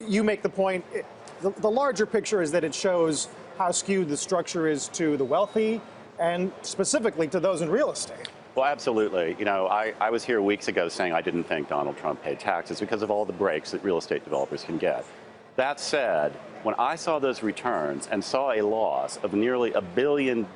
You make the point, the larger picture is that it shows how skewed the structure is to the wealthy and specifically to those in real estate. Well, absolutely. You know, I was here weeks ago saying I didn't think Donald Trump paid taxes because of all the breaks that real estate developers can get. That said, when I saw those returns and saw a loss of nearly $1 billion,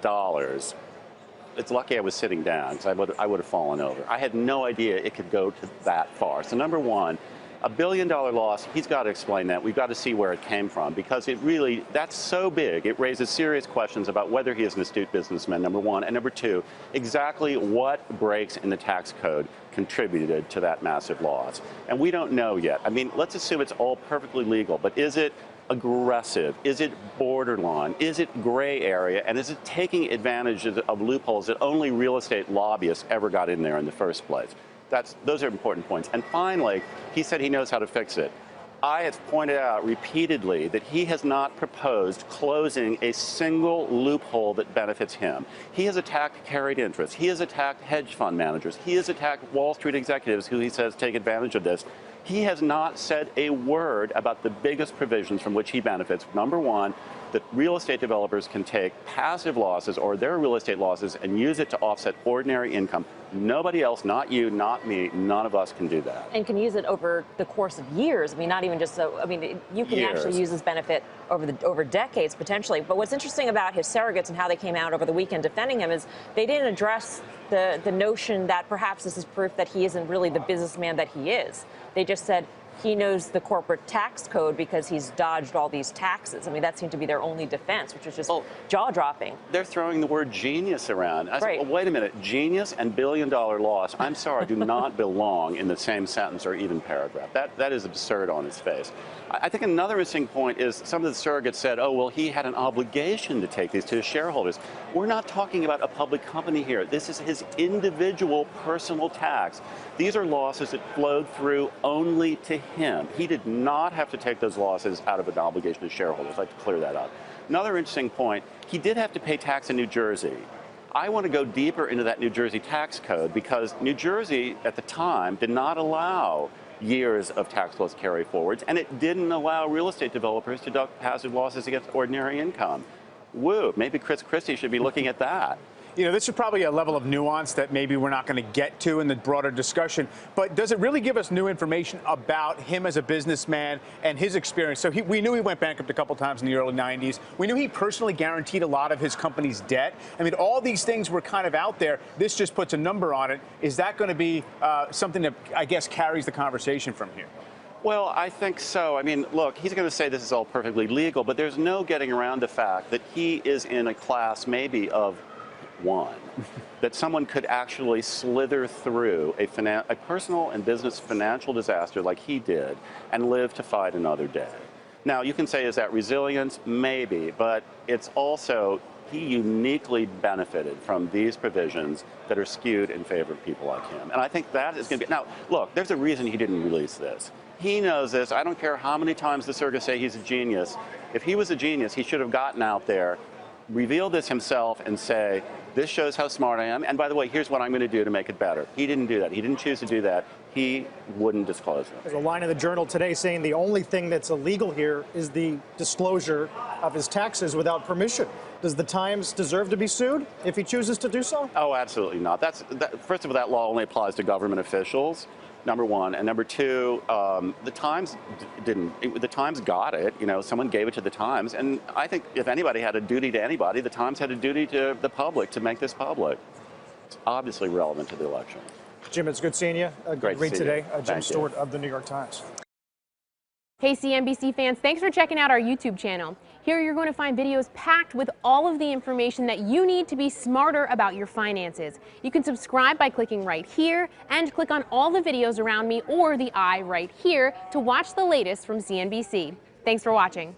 it's lucky I was sitting down because I would have fallen over. I had no idea it could go to that far. So number one, $1 billion loss, he's got to explain that. We've got to see where it came from because it really, that's so big. It raises serious questions about whether he is an astute businessman, number one. And number two, exactly what breaks in the tax code contributed to that massive loss. And we don't know yet. I mean, let's assume it's all perfectly legal, but is it aggressive? Is it borderline? Is it gray area? And is it taking advantage of loopholes that only real estate lobbyists ever got in there in the first place? Those are important points. And finally, he said he knows how to fix it. I have pointed out repeatedly that he has not proposed closing a single loophole that benefits him. He has attacked carried interest. He has attacked hedge fund managers. He has attacked Wall Street executives who he says take advantage of this. He has not said a word about the biggest provisions from which he benefits. Number one, that real estate developers can take passive losses or their real estate losses and use it to offset ordinary income. Nobody else, not you, not me, none of us can do that. And can use it over the course of years. I mean, not even just so, I mean, you can actually use this benefit over decades potentially. But what's interesting about his surrogates and how they came out over the weekend defending him is they didn't address the notion that perhaps this is proof that he isn't really the businessman that he is. They just said he knows the corporate tax code because he's dodged all these taxes. I mean, that seemed to be their only defense, which is just jaw-dropping. They're throwing the word genius around. I said, well, wait a minute, genius and billion-dollar loss, I'm sorry, do not belong in the same sentence or even paragraph. That is absurd on its face. I think another interesting point is some of the surrogates said, oh, well, he had an obligation to take these to his shareholders. We're not talking about a public company here. This is his individual personal tax. These are losses that flowed through only to him. He did not have to take those losses out of an obligation to shareholders. I'd like to clear that up. Another interesting point, he did have to pay tax in New Jersey. I want to go deeper into that New Jersey tax code because New Jersey at the time did not allow years of tax loss carry forwards, and it didn't allow real estate developers to deduct passive losses against ordinary income. Woo, maybe Chris Christie should be looking at that. You know, this is probably a level of nuance that maybe we're not going to get to in the broader discussion, but does it really give us new information about him as a businessman and his experience? So we knew he went bankrupt a couple times in the early 90s. We knew he personally guaranteed a lot of his company's debt. I mean, all these things were kind of out there. This just puts a number on it. Is that going to be something that, I guess, carries the conversation from here? Well, I think so. I mean, look, he's going to say this is all perfectly legal, but there's no getting around the fact that he is in a class maybe of one, that someone could actually slither through a personal and business financial disaster like he did and live to fight another day. Now, you can say, is that resilience? Maybe, but it's also, he uniquely benefited from these provisions that are skewed in favor of people like him. And I think that is going to be, now, look, there's a reason he didn't release this. He knows this. I don't care how many times the surrogates say he's a genius. If he was a genius, he should have gotten out there, reveal this himself and say, this shows how smart I am, and by the way, here's what I'm going to do to make it better. He didn't do that. He didn't choose to do that. He wouldn't disclose it. There's a line in the Journal today saying the only thing that's illegal here is the disclosure of his taxes without permission. Does the Times deserve to be sued if he chooses to do so? Oh, absolutely not. First of all, that law only applies to government officials, number one. And number two, the Times didn't. The Times got it. You know, someone gave it to the Times. And I think if anybody had a duty to anybody, the Times had a duty to the public to make this public. It's obviously relevant to the election. Jim, it's good seeing you. Great read today. Jim Thank Stewart you. of the New York Times. Hey CNBC fans, thanks for checking out our YouTube channel. Here you're going to find videos packed with all of the information that you need to be smarter about your finances. You can subscribe by clicking right here and click on all the videos around me or the I right here to watch the latest from CNBC. Thanks for watching.